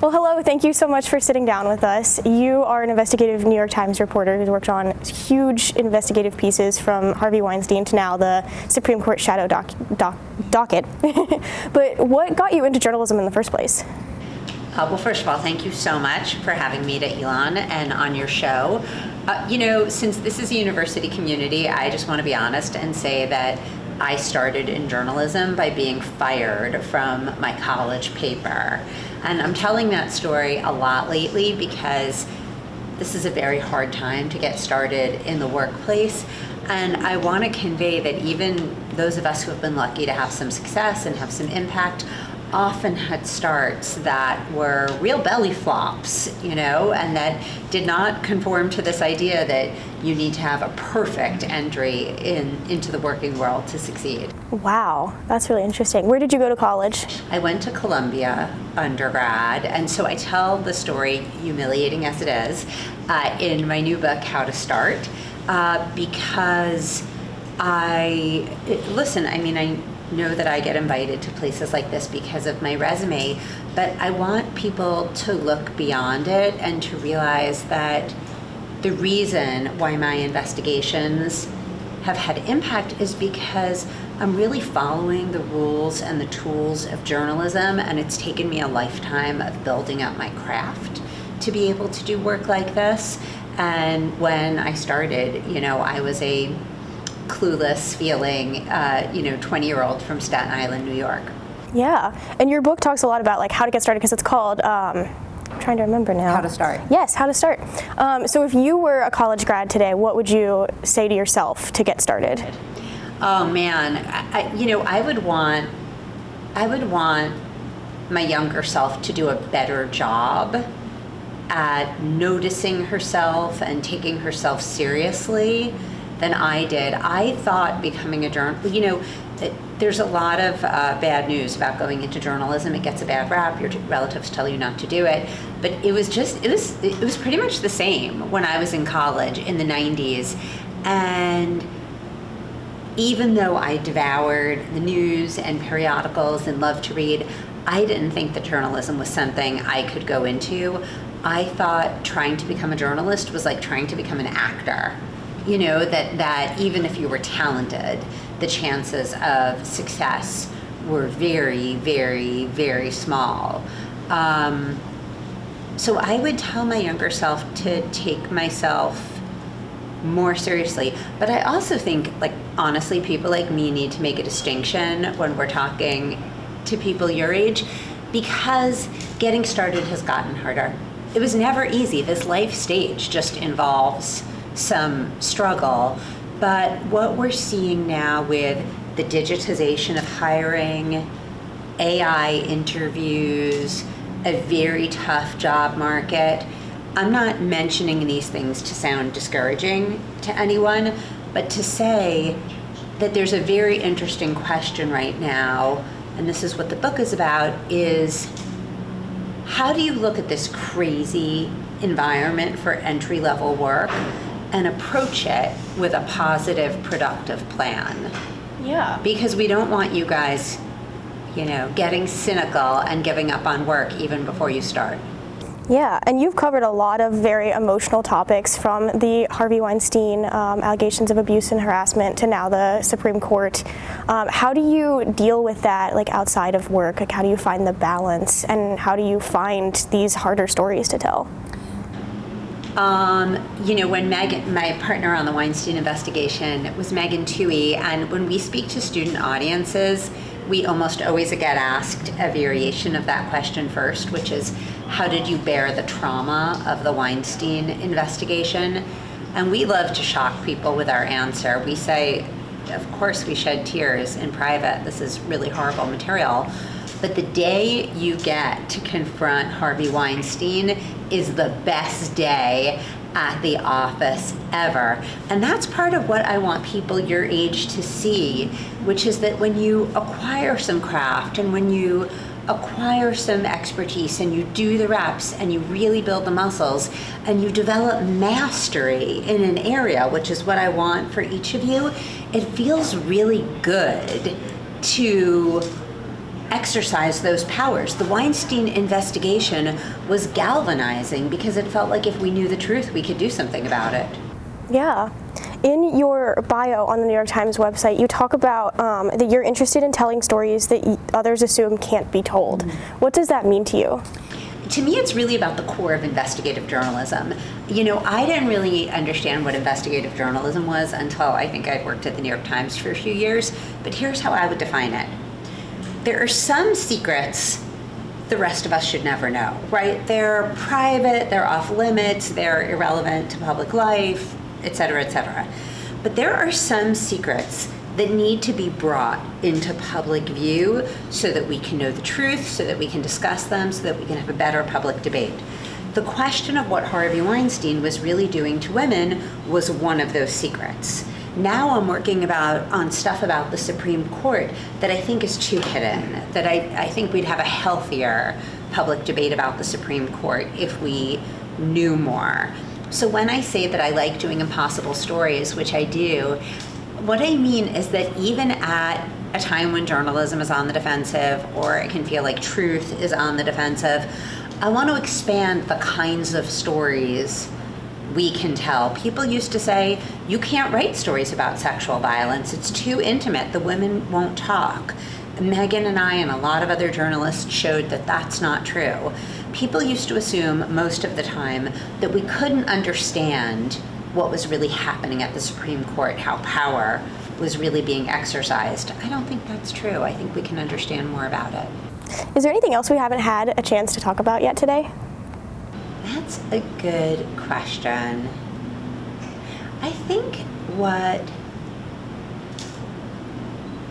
Well, hello. Thank you so much for sitting down with us. You are an investigative New York Times reporter who's worked on huge investigative pieces from Harvey Weinstein to now the Supreme Court shadow docket. But what got you into journalism in the first place? Well, first of all, thank you so much for having me to Elon and on your show. Since this is a university community, I just want to be honest and say that I started in journalism by being fired from my college paper. And I'm telling that story a lot lately because this is a very hard time to get started in the workplace. And I want to convey that even those of us who have been lucky to have some success and have some impact often had starts that were real belly flops, and that did not conform to this idea that you need to have a perfect entry into the working world to succeed. Wow, that's really interesting. Where did you go to college? I went to Columbia undergrad, and so I tell the story, humiliating as it is, in my new book, How to Start, because I know that I get invited to places like this because of my resume, but I want people to look beyond it and to realize that the reason why my investigations have had impact is because I'm really following the rules and the tools of journalism, and it's taken me a lifetime of building up my craft to be able to do work like this. And when I started, I was a clueless feeling, 20-year-old from Staten Island, New York. Yeah, and your book talks a lot about how to get started because it's called, I'm trying to remember now. How to Start. Yes, How to Start. So if you were a college grad today, what would you say to yourself to get started? Oh man, I would want my younger self to do a better job at noticing herself and taking herself seriously than I did. I thought becoming a journalist, there's a lot of bad news about going into journalism. It gets a bad rap. Your relatives tell you not to do it. But it was pretty much the same when I was in college in the 90s. And even though I devoured the news and periodicals and loved to read, I didn't think that journalism was something I could go into. I thought trying to become a journalist was like trying to become an actor. That even if you were talented, the chances of success were very, very, very small. So I would tell my younger self to take myself more seriously. But I also think, honestly, people like me need to make a distinction when we're talking to people your age, because getting started has gotten harder. It was never easy. This life stage just involves some struggle, but what we're seeing now with the digitization of hiring, AI interviews, a very tough job market, I'm not mentioning these things to sound discouraging to anyone, but to say that there's a very interesting question right now, and this is what the book is about, is how do you look at this crazy environment for entry-level work and approach it with a positive, productive plan? Yeah. Because we don't want you guys, getting cynical and giving up on work even before you start. Yeah, and you've covered a lot of very emotional topics, from the Harvey Weinstein allegations of abuse and harassment to now the Supreme Court. How do you deal with that, outside of work? How do you find the balance, and how do you find these harder stories to tell? When Megan, my partner on the Weinstein investigation, was Megan Toohey, and when we speak to student audiences, we almost always get asked a variation of that question first, which is, how did you bear the trauma of the Weinstein investigation? And we love to shock people with our answer. We say, of course we shed tears in private. This is really horrible material. But the day you get to confront Harvey Weinstein is the best day at the office ever. And that's part of what I want people your age to see, which is that when you acquire some craft and when you acquire some expertise and you do the reps and you really build the muscles and you develop mastery in an area, which is what I want for each of you, it feels really good to exercise those powers. The Weinstein investigation was galvanizing because it felt like if we knew the truth, we could do something about it. Yeah. In your bio on the New York Times website, you talk about that you're interested in telling stories that others assume can't be told. Mm-hmm. What does that mean to you? To me, it's really about the core of investigative journalism. You know, I didn't really understand what investigative journalism was until I think I'd worked at the New York Times for a few years, but here's how I would define it. There are some secrets the rest of us should never know, right? They're private, they're off limits, they're irrelevant to public life, et cetera, et cetera. But there are some secrets that need to be brought into public view so that we can know the truth, so that we can discuss them, so that we can have a better public debate. The question of what Harvey Weinstein was really doing to women was one of those secrets. Now I'm working on stuff about the Supreme Court that I think is too hidden, that I think we'd have a healthier public debate about the Supreme Court if we knew more. So when I say that I like doing impossible stories, which I do, what I mean is that even at a time when journalism is on the defensive, or it can feel like truth is on the defensive, I want to expand the kinds of stories we can tell. People used to say, you can't write stories about sexual violence. It's too intimate. The women won't talk. Megan and I and a lot of other journalists showed that that's not true. People used to assume most of the time that we couldn't understand what was really happening at the Supreme Court, how power was really being exercised. I don't think that's true. I think we can understand more about it. Is there anything else we haven't had a chance to talk about yet today? That's a good question. I think what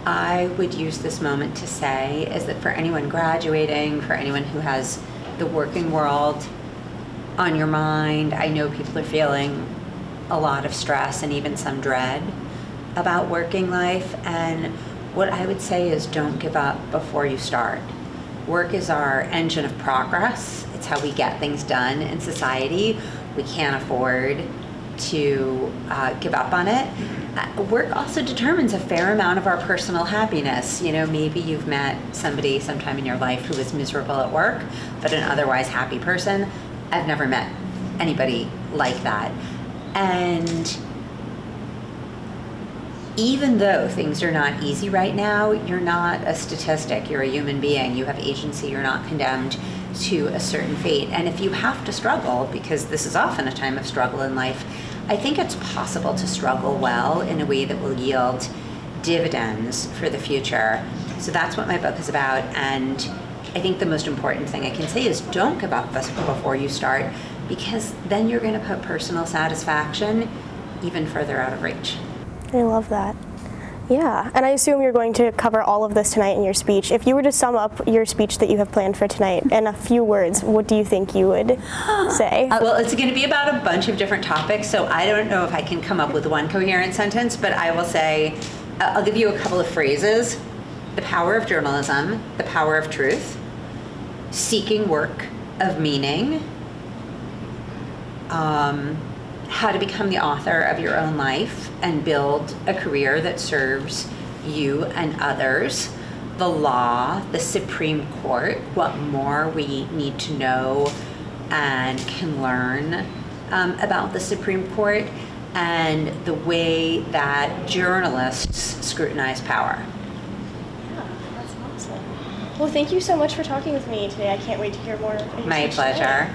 I would use this moment to say is that for anyone graduating, for anyone who has the working world on your mind, I know people are feeling a lot of stress and even some dread about working life. And what I would say is don't give up before you start. Work is our engine of progress. It's how we get things done in society. We can't afford to give up on it. Work also determines a fair amount of our personal happiness. You know, maybe you've met somebody sometime in your life who is miserable at work, but an otherwise happy person. I've never met anybody like that. And even though things are not easy right now, you're not a statistic, you're a human being, you have agency, you're not condemned to a certain fate. And if you have to struggle, because this is often a time of struggle in life, I think it's possible to struggle well in a way that will yield dividends for the future. So that's what my book is about. And I think the most important thing I can say is don't give up before you start, because then you're going to put personal satisfaction even further out of reach. I love that. Yeah, and I assume you're going to cover all of this tonight in your speech. If you were to sum up your speech that you have planned for tonight in a few words, what do you think you would say? Well, it's going to be about a bunch of different topics, so I don't know if I can come up with one coherent sentence, but I will say, I'll give you a couple of phrases. The power of journalism, the power of truth, seeking work of meaning, how to become the author of your own life and build a career that serves you and others, the law, the Supreme Court, what more we need to know and can learn about the Supreme Court, and the way that journalists scrutinize power. Yeah, that's awesome. Well, thank you so much for talking with me today. I can't wait to hear more. My pleasure.